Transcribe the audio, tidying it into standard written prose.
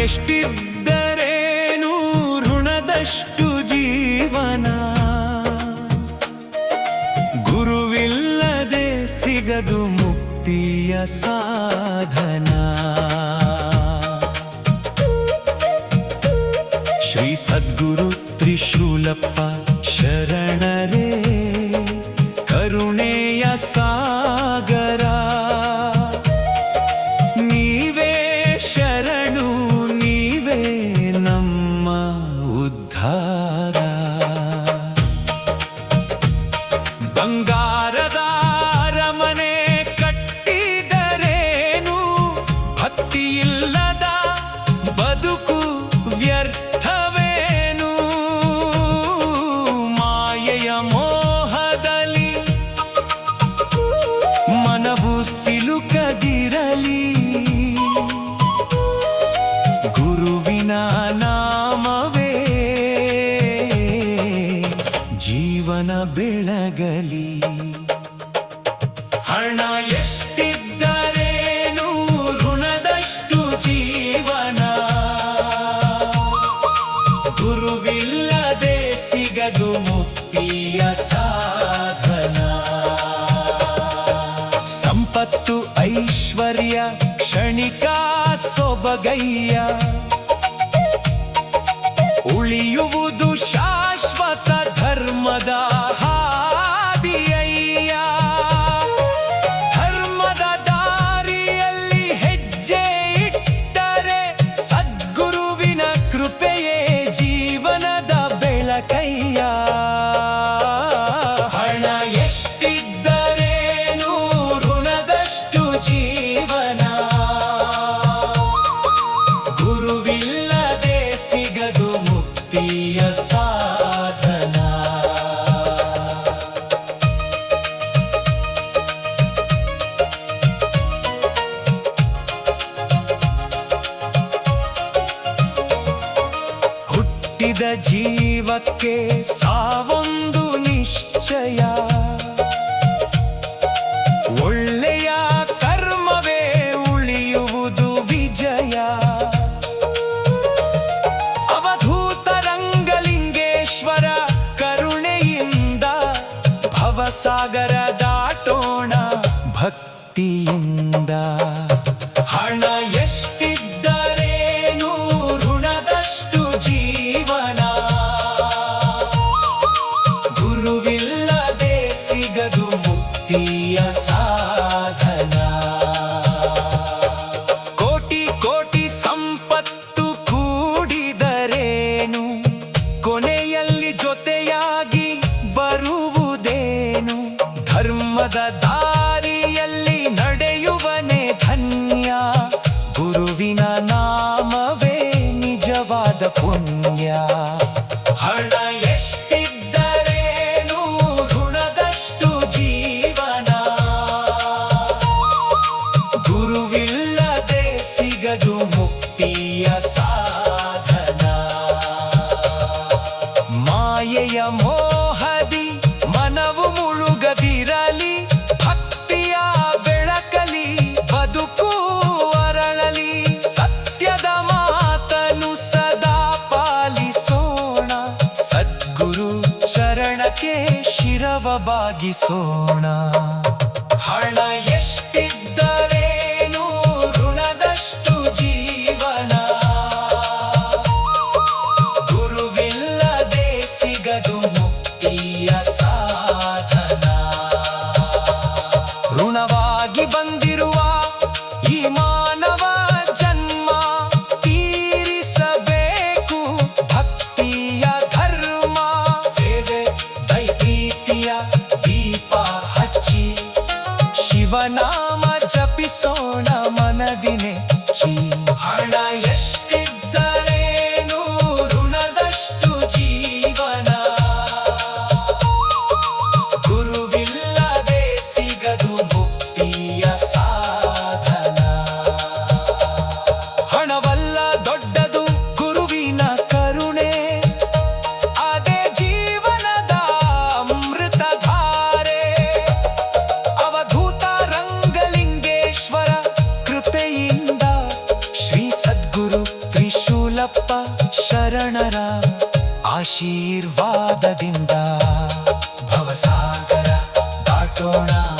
ಎಷ್ಟಿದ್ದರೇನು ಋಣದಷ್ಟು ಜೀವನ, ಗುರುವಿಲ್ಲದೆ ಸಿಗದು ಮುಕ್ತಿಯ ಸಾಧನ. ಶ್ರೀ ಸದ್ಗುರು ತ್ರಿಶೂಲಪ್ಪ ಶರಣರೇ, ಕರುಣೆಯ ಸಾಗರ ನೀವೇ ಶರಣು, ನೀವೇ ನಮ್ಮ ಉದ್ಧಾರ. ಬಂಗಾರದ ಅರಮನೆ ಕಟ್ಟಿದರೇನು, ಭಕ್ತಿಯಿಲ್ಲದ ಬದುಕು ವ್ಯರ್ಥವೇನು. ಮಾಯೆಯ ಮೋಹದಲ್ಲಿ ಮನವು ಸಿಲುಕದಿರಲಿ, ಗುರುವಿನ ನಾಮವೇ ಜೀವನ ಬೆಳಗಲಿ. ಹಣ ಎಷ್ಟಿದ್ದರೇನು ಋಣದಷ್ಟು ಜೀವನ, ಗುರುವಿಲ್ಲದೆ ಸಿಗದು ಮುಕ್ತಿಯ ಸಾಧನ. ಸಂಪತ್ತು ಐಶ್ವರ್ಯ ಕ್ಷಣಿಕ ಸೊಬಗಯ್ಯ, ಉಳಿಯುವುದು ಶಾಶ್ವತ ಧರ್ಮದ ಹಾದಿಯಯ್ಯ. ಧರ್ಮದ ದಾರಿಯಲ್ಲಿ ಹೆಜ್ಜೆ ಇಟ್ಟರೆ ಸದ್ಗುರುವಿನ ಕೃಪೆಯೇ ಜೀವನದ ಬೆಳಕಯ್ಯ. ಹಣ ಎಷ್ಟಿದ್ದರೇನು ಋಣದಷ್ಟು ಜೀವನ, ಗುರುವಿಲ್ಲದೆ ಸಿಗದು ಮುಕ್ತಿಯ ಸಾಧನ. ಹುಟ್ಟಿದ ಜೀವಕ್ಕೆ ಸಾವೊಂದು ನಿಶ್ಚಯ, ಒಳ್ಳೆಯ ಕರ್ಮವೇ ಉಳಿಯುವುದು ವಿಜಯ. ಅವಧೂತ ರಂಗಲಿಂಗೇಶ್ವರ ಕರುಣೆಯಿಂದ ಭವಸಾಗರ ದಾಟೋಣ ಭಕ್ತಿಯಿಂದ. ಹಣ ಎಷ್ಟಿದ್ದರೇನು ಋಣದಷ್ಟು ಜೀವನ, ಗುರುವಿಲ್ಲದೆ ಸಿಗದು ಮುಕ್ತಿಯ ಸಾಧನ. ಕೋಟಿ ಕೋಟಿ ಸಂಪತ್ತು ಕೂಡಿದರೇನು, ಕೊನೆಯಲ್ಲಿ ಜೊತೆಯಾಗಿ ಬರುವುದೇನು. ಧರ್ಮದ ದಾರಿಯಲ್ಲಿ ನಡೆಯುವನೇ ಧನ್ಯ, ಗುರುವಿನ ನಾಮವೇ ನಿಜವಾದ ಪುಣ್ಯ. ಹಣ ಎಷ್ಟಿದ್ದರೇನು ಋಣದಷ್ಟು ಜೀವನ, ಗುರುವಿಲ್ಲದೆ ಸಿಗದು ಮುಕ್ತಿಯ ಸಾಧನ. ಮಾಯೆಯ ಮೋಹದಿ ಮನವು ಮುಳುಗದಿರಲಿ, ಭಕ್ತಿಯ ಬೆಳಕಲಿ ಬದುಕು ಅರಳಲಿ. ಸತ್ಯದ ಮಾತನು ಸದಾ ಪಾಲಿಸೋಣ, ಸದ್ಗುರು ಚರಣಕ್ಕೆ ಶಿರವ ಬಾಗಿಸೋಣ. ಹಣ ಎಷ್ಟಿದ್ದರೇನು ಋಣದಷ್ಟು ಜೀವನ, ಗುರುವಿಲ್ಲದೆ ಸಿಗದು ಮುಕ್ತಿಯ ಸಾಧನ. ಋಣವಾಗಿ ಬಂದಿರುವ ಈ ಮಾನವ ಜನ್ಮ ತೀರಿಸಬೇಕು ಭಕ್ತಿಯ ಧರ್ಮ. ಸೇವೆ ದೈವೀತಿಯ ದೀಪ ಹಚ್ಚಿ ಶಿವ ಆಶೀರ್ವಾದದಿಂದ ಭವಸಾಗರ ದಾಟೋಣ.